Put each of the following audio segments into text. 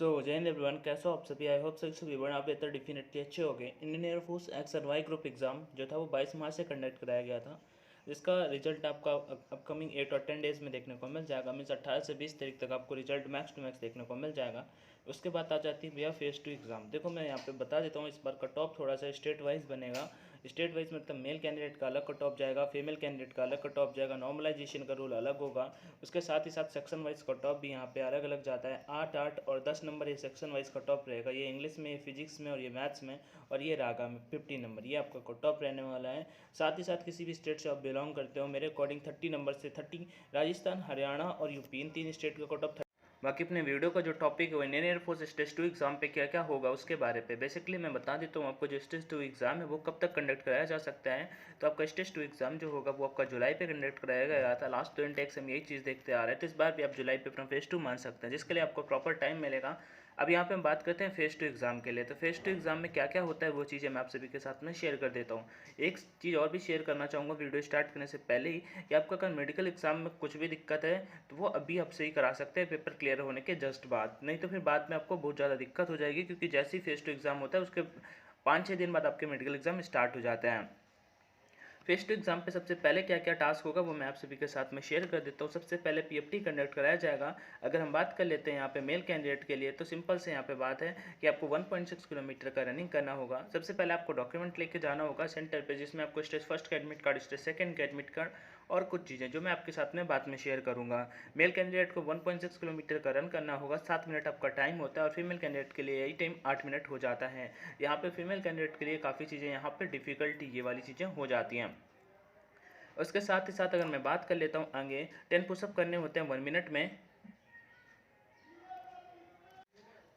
जय हिंद एवरीवन, कैसे हो आप सभी। आई होप सभी बढ़िया बेहतर डेफिनेटली अच्छे हो गए। इंडियन एयरफोर्स एक्स और वाई ग्रुप एग्जाम जो था वो 22 मार्च से कंडक्ट कराया गया था, जिसका रिजल्ट आपका अपकमिंग 8 और 10 डेज में देखने को मिल जाएगा। मीन्स 18 से 20 तारीख तक आपको रिजल्ट मैक्स टू मैक्स देखने को मिल जाएगा। उसके बाद आ जाती है भैया फेज़ 2 एग्ज़ाम। देखो मैं यहाँ पे बता देता हूँ, इस बार कट ऑफ थोड़ा सा स्टेट वाइज बनेगा। स्टेट वाइज मतलब मेल कैंडिडेट का अलग कट ऑफ जाएगा, फीमेल कैंडिडेट का अलग कट ऑफ जाएगा, नॉर्मलाइजेशन का रूल अलग होगा। उसके साथ ही साथ सेक्शन वाइज कट ऑफ भी यहाँ पे अलग अलग जाता है। 8 और 10 नंबर ये सेक्शन वाइज कट ऑफ रहेगा। ये इंग्लिश में, फिजिक्स में और ये मैथ्स में, और ये रागा में 50 नंबर ये आपका कट ऑफ रहने वाला है। साथ ही साथ किसी भी स्टेट से आप बिलोंग करते हो, मेरे अकॉर्डिंग 30 नंबर से 30 राजस्थान, हरियाणा और यूपी, इन 3 स्टेट का कट ऑफ। बाकी अपने वीडियो का जो टॉपिक है वो इंडियन एयरफोर्स स्टेज 2 एग्जाम पे क्या क्या होगा उसके बारे पे बेसिकली मैं बता देता हूँ आपको। जो स्टेज 2 एग्जाम है वो कब तक कंडक्ट कराया जा सकता है, तो आपका स्टेज 2 एग्जाम जो होगा वो आपका जुलाई पे कंडक्ट कराया गया था। लास्ट 2 इंटेक्स हम यही चीज़ देखते आ रहे थे, तो इस बार भी आप जुलाई पे अपना फेज 2 मान सकते हैं, जिसके लिए आपको प्रॉपर टाइम मिलेगा। अब यहाँ पे हम बात करते हैं फेज 2 एग्ज़ाम के लिए। तो फेज 2 एग्ज़ाम में क्या क्या होता है वो चीज़ें मैं आप सभी के साथ में शेयर कर देता हूँ। एक चीज़ और भी शेयर करना चाहूँगा वीडियो स्टार्ट करने से पहले ही, कि आपका अगर मेडिकल एग्जाम में कुछ भी दिक्कत है तो वो अभी आप सही करा सकते हैं पेपर क्लियर होने के जस्ट बाद, नहीं तो फिर बाद में आपको बहुत ज़्यादा दिक्कत हो जाएगी, क्योंकि जैसे ही फेज 2 एग्ज़ाम होता है उसके 5-6 दिन बाद आपके मेडिकल एग्जाम स्टार्ट हो जाते हैं। फेज 2 एग्जाम पे सबसे पहले क्या क्या टास्क होगा वो मैं आप सभी के साथ में शेयर कर देता हूँ। सबसे पहले पीएफटी कंडक्ट कराया जाएगा। अगर हम बात कर लेते हैं यहाँ पे मेल कैंडिडेट के लिए, तो सिंपल से यहाँ पे बात है कि आपको 1.6 किलोमीटर का रनिंग करना होगा। सबसे पहले आपको डॉक्यूमेंट लेके जाना होगा सेंटर पे, जिसमें आपको स्टेज फर्स्ट का एडमिट कार्ड, स्टेज सेकंड का एडमिट कार्ड और कुछ चीज़ें जो मैं आपके साथ में बाद में शेयर करूँगा। मेल कैंडिडेट को 1.6 किलोमीटर का रन करना होगा, 7 मिनट आपका टाइम होता है, और फीमेल कैंडिडेट के लिए यही टाइम 8 मिनट हो जाता है। यहाँ पे फीमेल कैंडिडेट के लिए काफ़ी चीज़ें यहाँ पे डिफ़िकल्टी ये वाली चीज़ें हो जाती हैं। उसके साथ ही साथ अगर मैं बात कर लेता हूँ आगे, 10 पुशअप करने होते हैं 1 मिनट में।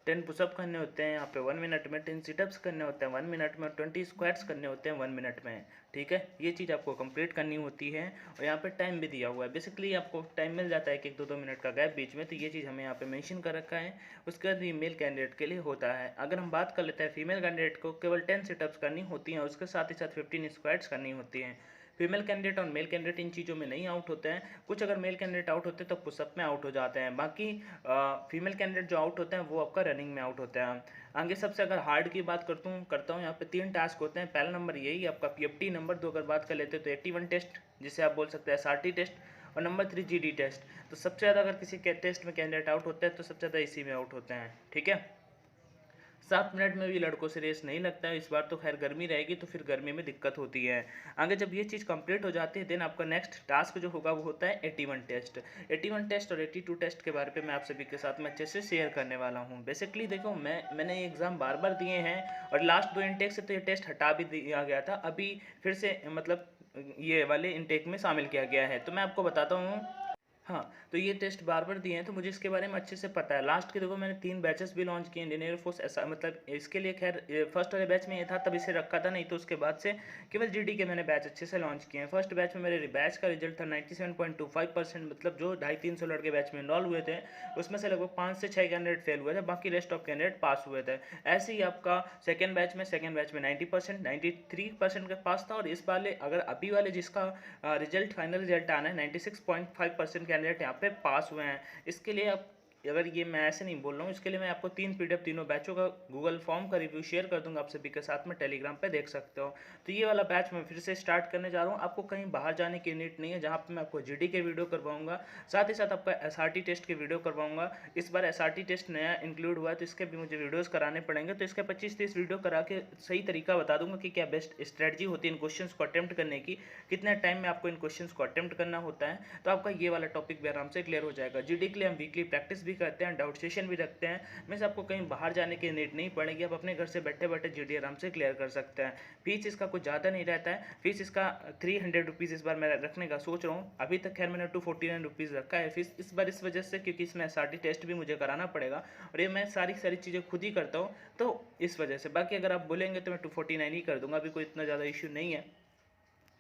10 पुशअप करने होते हैं यहाँ पे 1 मिनट में, 10 सिटअप्स करने होते हैं 1 मिनट में, 20 स्क्वाट्स करने होते हैं 1 मिनट में। ठीक है, ये चीज़ आपको कंप्लीट करनी होती है, और यहाँ पे टाइम भी दिया हुआ है। बेसिकली आपको टाइम मिल जाता है कि 1-2 मिनट का गैप बीच में, तो ये चीज़ हमें यहाँ पे मेंशन कर रखा है। उसके बाद ये मेल कैंडिडेट के लिए होता है। अगर हम बात कर लेते हैं फीमेल कैंडिडेट को, केवल 10 सिटअप्स करनी होती हैं, उसके साथ ही साथ 15 स्क्वाट्स करनी होती हैं। फीमेल कैंडिडेट और मेल कैंडिडेट इन चीज़ों में नहीं आउट होते हैं। कुछ अगर मेल कैंडिडेट आउट होते हैं तो पुशअप में आउट हो जाते हैं, बाकी फीमेल कैंडिडेट जो आउट होते हैं वो आपका रनिंग में आउट होते हैं। आगे सबसे अगर हार्ड की बात करता हूँ यहाँ पे 3 टास्क होते हैं। पहला नंबर यही आपका पीएफटी, नंबर 2 अगर बात कर लेते हैं तो 81 टेस्ट, जिसे आप बोल सकते हैं एसआरटी टेस्ट, और नंबर 3 जीडी टेस्ट। तो सबसे ज़्यादा अगर किसी के टेस्ट में कैंडिडेट आउट होते हैं तो सबसे ज़्यादा इसी में आउट होते हैं। ठीक है, 7 मिनट में भी लड़कों से रेस नहीं लगता है। इस बार तो खैर गर्मी रहेगी तो फिर गर्मी में दिक्कत होती है। आगे जब ये चीज़ कंप्लीट हो जाती है, देन आपका नेक्स्ट टास्क जो होगा वो होता है 81 टेस्ट। 81 टेस्ट और 82 टेस्ट के बारे में मैं आप सभी के साथ में अच्छे से शेयर करने वाला हूँ। बेसिकली देखो मैंने ये एग्ज़ाम बार बार दिए हैं, और लास्ट 2 इनटेक से तो ये टेस्ट हटा भी दिया गया था, अभी फिर से मतलब ये वाले इनटेक में शामिल किया गया है। तो मैं आपको बताता हूँ। हाँ, तो ये टेस्ट बार बार दिए हैं तो मुझे इसके बारे में अच्छे से पता है। लास्ट के देखो मैंने 3 बैचेस भी लॉन्च किए इंडियन एयरफोर्स, ऐसा मतलब इसके लिए खैर फर्स्ट वाले बैच में ये था तब इसे रखा था, नहीं तो उसके बाद से केवल जीडी के मैंने बैच अच्छे से लॉन्च किए हैं। फर्स्ट बैच में मेरे बैच का रिजल्ट था 97.25%, मतलब जो 250-300 लड़के बैच में इन्वॉल्व हुए थे उसमें से लगभग 5 से 6 कैंडिडेट फेल हुए थे, बाकी रेस्ट ऑफ कैंडिडेट पास हुए थे। ऐसे ही आपका सेकेंड बैच में 90%, 93% का पास था, और इस वाले अगर अभी वाले जिसका रिजल्ट फाइनल रिजल्ट आना है 96.5% कैंडिडेट यहाँ पे पास हुए हैं। इसके लिए आप, अगर ये मैं ऐसे नहीं बोल रहा हूँ, इसके लिए मैं आपको 3 पीडीएफ तीनों बैचों का गूगल फॉर्म का रिव्यू शेयर कर दूंगा आप सभी के साथ में, टेलीग्राम पे देख सकते हो। तो ये वाला बैच मैं फिर से स्टार्ट करने जा रहा हूँ। आपको कहीं बाहर जाने की नीड नहीं है, जहाँ पे मैं आपको जीडी के वीडियो करवाऊंगा, साथ ही साथ आपका एसआरटी टेस्ट के वीडियो करवाऊंगा। इस बार एसआरटी टेस्ट नया इंक्लूड हुआ है तो इसके भी मुझे वीडियोज़ कराने पड़ेंगे, तो इसके 25-30 वीडियो करा के सही तरीका बता दूंगा कि क्या बेस्ट स्ट्रेटजी होती है इन क्वेश्चंस को अटेम्प्ट करने की, कितने टाइम में आपको इन क्वेश्चंस को अटेम्प्ट करना होता है। तो आपका ये वाला टॉपिक भी आराम से क्लियर हो जाएगा। जीडी के लिए हम वीकली प्रैक्टिस भी करते हैं, डाउट सेशन भी रखते हैं। मीन्स आपको कहीं बाहर जाने की नीड नहीं पड़ेगी, आप अपने घर से बैठे बैठे जीडी आराम से क्लियर कर सकते हैं। फीस इसका कुछ ज़्यादा नहीं रहता है, फीस इसका 300 रुपीज़ इस बार मैं रखने का सोच रहा हूँ। अभी तक खैर मैंने 249 रुपीज़ रखा है फीस इस बार, इस वजह से क्योंकि इसमें एसआरटी टेस्ट भी मुझे कराना पड़ेगा, और ये मैं सारी चीज़ें खुद ही करता हूँ, तो इस वजह से। बाकी अगर आप बोलेंगे तो मैं 249 ही कर दूंगा, अभी कोई इतना ज़्यादा इशू नहीं है,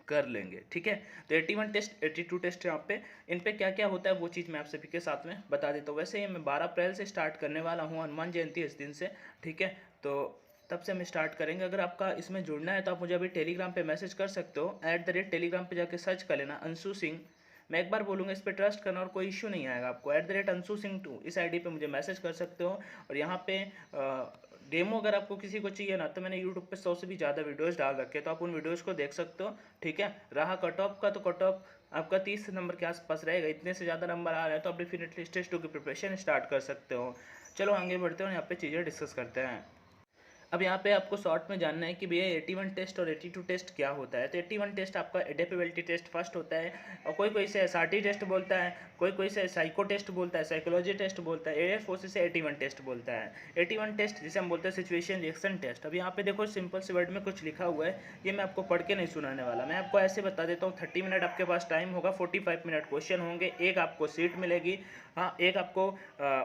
कर लेंगे। ठीक है, तो 81 टेस्ट 82 टेस्ट यहाँ पे, इन पे क्या क्या होता है वो चीज़ मैं आप सभी के साथ में बता देता हूँ। वैसे ये मैं 12 अप्रैल से स्टार्ट करने वाला हूँ, हनुमान जयंती इस दिन से। ठीक है, तो तब से हम स्टार्ट करेंगे। अगर आपका इसमें जुड़ना है तो आप मुझे अभी टेलीग्राम पे मैसेज कर सकते हो, @टेलीग्राम पे जाके सर्च कर लेना अंशु सिंह मैं एक बार बोलूँगा, इस पर ट्रस्ट करना और कोई इशू नहीं आएगा आपको। @AnsuSingh2 इस आईडी पे मुझे मैसेज कर सकते हो। और यहाँ पे डेमो अगर आपको किसी को चाहिए ना, तो मैंने यूट्यूब पे 100 से भी ज़्यादा वीडियोस डाल रखे हैं, तो आप उन वीडियोस को देख सकते हो। ठीक है, रहा कट ऑफ का, तो कट ऑफ आपका 30 नंबर के आसपास रहेगा। इतने से ज़्यादा नंबर आ रहे हैं तो आप डेफिनेटली स्टेज 2 की प्रिपरेशन स्टार्ट कर सकते हो। चलो आगे बढ़ते हैं, यहाँ पे चीज़ें डिस्कस करते हैं। अब यहाँ पे आपको शॉर्ट में जानना है कि भैया 81 टेस्ट और 82 टेस्ट क्या होता है। तो 81 टेस्ट आपका एडेप्टेबिलिटी टेस्ट फर्स्ट होता है, और कोई कोई से SRT टेस्ट बोलता है, कोई कोई से साइको टेस्ट बोलता है, साइकोलॉजी टेस्ट बोलता है, एयर फोर्स से 81 टेस्ट बोलता है। 81 टेस्ट जिसे हम बोलते हैं सिचुएशन रिएक्शन टेस्ट। अब यहाँ पे देखो सिंपल से वर्ड में कुछ लिखा हुआ है, ये मैं आपको पढ़ के नहीं सुनाने वाला, मैं आपको ऐसे बता देता हूँ। 30 मिनट आपके पास टाइम होगा, 45 मिनट क्वेश्चन होंगे, एक आपको सीट मिलेगी, हाँ एक आपको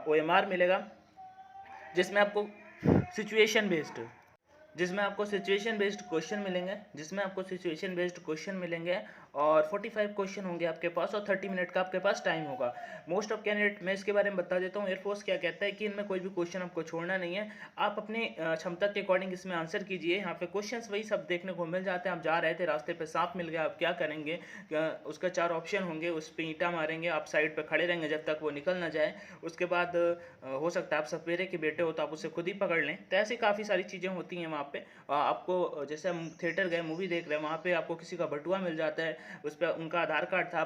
OMR मिलेगा, जिसमें आपको सिचुएशन बेस्ड क्वेश्चन मिलेंगे और 45 क्वेश्चन होंगे आपके पास, और 30 मिनट का आपके पास टाइम होगा। मोस्ट ऑफ कैंडिडेट, मैं इसके बारे में बता देता हूँ, एयरफोर्स क्या कहता है कि इनमें कोई भी क्वेश्चन आपको छोड़ना नहीं है, आप अपनी क्षमता के अकॉर्डिंग इसमें आंसर कीजिए। यहाँ पे क्वेश्चंस वही सब देखने को मिल जाते हैं। आप जा रहे थे, रास्ते पे सांप मिल गया, आप क्या करेंगे? उसका 4 ऑप्शन होंगे, उस पर ईंटा मारेंगे, आप साइड पर खड़े रहेंगे जब तक वो निकल ना जाए। उसके बाद हो सकता है आप सपेरे के बेटे हो तो आप उसे खुद ही पकड़ लें। तो ऐसी काफ़ी सारी चीज़ें होती हैं वहाँ पे। आपको जैसे हम थिएटर गए, मूवी देख रहे हैं, वहाँ पे आपको किसी का बटुआ मिल जाता है, उस पर उनका आधार कार्ड था,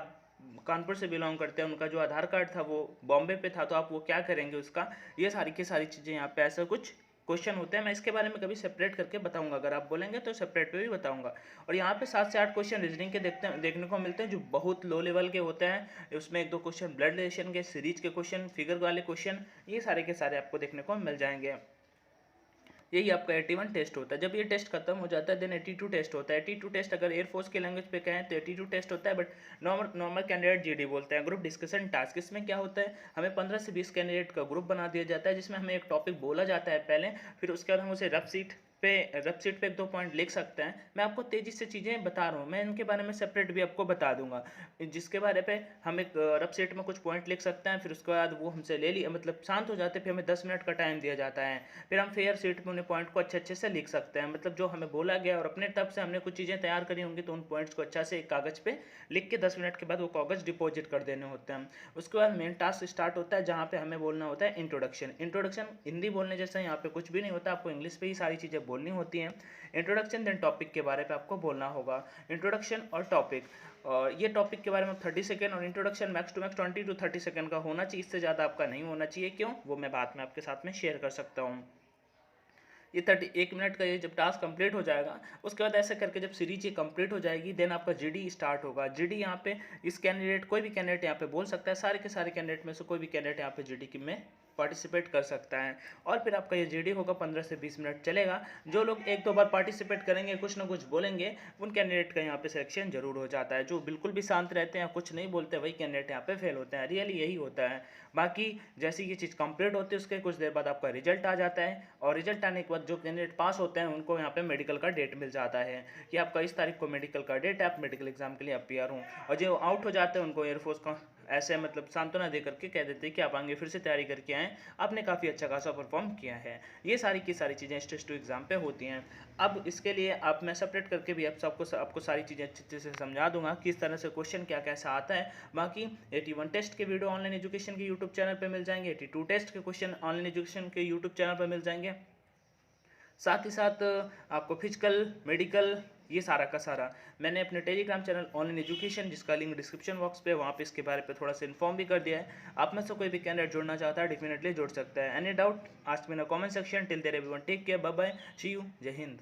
कानपुर से बिलोंग करते हैं, उनका जो आधार कार्ड था वो बॉम्बे पे था, तो आप वो क्या करेंगे उसका? ये सारी की सारी चीज़ें यहाँ पे ऐसा कुछ क्वेश्चन होते हैं। मैं इसके बारे में कभी सेपरेट करके बताऊंगा, अगर आप बोलेंगे तो सेपरेट पे भी बताऊंगा। और यहाँ पे 7 से 8 क्वेश्चन रीजनिंग के देखने को मिलते हैं, जो बहुत लो लेवल के होते हैं। उसमें 1-2 क्वेश्चन ब्लड रिलेशन के, सीरीज के क्वेश्चन, फिगर वाले क्वेश्चन, ये सारे के सारे आपको देखने को मिल जाएंगे। यही आपका 81 टेस्ट होता है। जब ये टेस्ट खत्म हो जाता है देन 82 टेस्ट होता है। 82 टेस्ट अगर एयरफोर्स की लैंग्वेज पे कहें तो 82 टेस्ट होता है, बट नॉर्मल कैंडिडेट GD बोलते हैं, ग्रुप डिस्कशन टास्क। इसमें क्या होता है, हमें 15 से 20 कैंडिडेट का ग्रुप बना दिया जाता है, जिसमें हमें एक टॉपिक बोला जाता है पहले, फिर उसके बाद हम उसे रफ सीट पे 1-2 पॉइंट लिख सकते हैं। मैं आपको तेज़ी से चीज़ें बता रहा हूँ, मैं इनके बारे में सेपरेट भी आपको बता दूंगा, जिसके बारे पे हम एक रफ सीट में कुछ पॉइंट लिख सकते हैं, फिर उसके बाद वो हमसे ले लिया, मतलब शांत हो जाते, फिर हमें 10 मिनट का टाइम दिया जाता है, फिर हम फेयर सीट में उन्हें पॉइंट को अच्छे से लिख सकते हैं। मतलब जो हमें बोला गया और अपने तरफ से हमने कुछ चीज़ें तैयार करी होंगी, तो उन पॉइंट्स को अच्छा से एक कागज़ पे लिख के 10 मिनट के बाद वो कागज़ डिपॉजिट कर देने होते हैं। उसके बाद मेन टास्क स्टार्ट होता है, जहाँ पे हमें बोलना होता है इंट्रोडक्शन। हिंदी बोलने जैसा यहाँ पे कुछ भी नहीं होता, आपको इंग्लिश पे ही सारी चीज़ें बोलनी होती हैं। इंट्रोडक्शन देन टॉपिक के बारे पे आपको बोलना होगा। इंट्रोडक्शन और टॉपिक, और ये टॉपिक के बारे में 30 सेकेंड, और introduction max to max 20 to 30 second का होना चाहिए, इससे ज़्यादा आपका नहीं होना चाहिए। क्यों, वो मैं बाद में आपके साथ में शेयर कर सकता हूँ। ये 31 मिनट का ये जब टास्क कंप्लीट हो जाएगा, उसके बाद ऐसे करके जब सीरीज ये कंप्लीट हो जाएगी, देन आपका GD स्टार्ट होगा। GD यहाँ पे इस कैंडिडेट, कोई भी कैंडिडेट यहाँ पे बोल सकता है, सारे के सारे कैंडिडेट में से कोई भी कैंडिडेट यहाँ पे GD की में पार्टिसिपेट कर सकता है। और फिर आपका ये GD होगा, 15 से 20 मिनट चलेगा। जो लोग 1-2 बार पार्टिसिपेट करेंगे, कुछ ना कुछ बोलेंगे, उन कैंडिडेट का यहाँ पे सिलेक्शन जरूर हो जाता है। जो बिल्कुल भी शांत रहते हैं, कुछ नहीं बोलते, वही कैंडिडेट यहाँ पे फेल होते हैं। रियली यही होता है। बाकी जैसे ये चीज़ कंप्लीट होती है, उसके कुछ देर बाद आपका रिजल्ट आ जाता है, और रिजल्ट आने के बाद जो कैंडिडेट पास होते हैं उनको यहाँ पे मेडिकल का डेट मिल जाता है कि आपका इस तारीख को मेडिकल का डेट है, आप मेडिकल एग्जाम के लिए अपीयर हों। और जो आउट हो जाते हैं उनको एयरफोर्स का ऐसे मतलब सांत्वना दे करके कह देते हैं कि आप आगे फिर से तैयारी करके आएँ, आपने काफ़ी अच्छा खासा परफॉर्म किया है। ये सारी की सारी चीज़ें स्टेज 2 एग्जाम पे होती हैं। अब इसके लिए आप, मैं सेपरेट करके भी आपको सारी चीज़ें अच्छे से समझा दूंगा किस तरह से क्वेश्चन क्या कैसा आता है। बाकी 81 टेस्ट के वीडियो ऑनलाइन एजुकेशन के यूट्यूब चैनल पर मिल जाएंगे, 82 टेस्ट के क्वेश्चन ऑनलाइन एजुकेशन के यूट्यूब चैनल पर मिल जाएंगे। साथ ही साथ आपको फिजिकल, मेडिकल, ये सारा का सारा मैंने अपने टेलीग्राम चैनल ऑनलाइन एजुकेशन, जिसका लिंक डिस्क्रिप्शन बॉक्स पे, वहाँ पे इसके बारे पे थोड़ा सा इन्फॉर्म भी कर दिया है। आप में से कोई भी कैंडिडेट जुड़ना चाहता है, डेफिनेटली जुड़ सकता है। Any doubt ask me in the comment section. Till there everyone, take care, bye bye, see you, जय हिंद।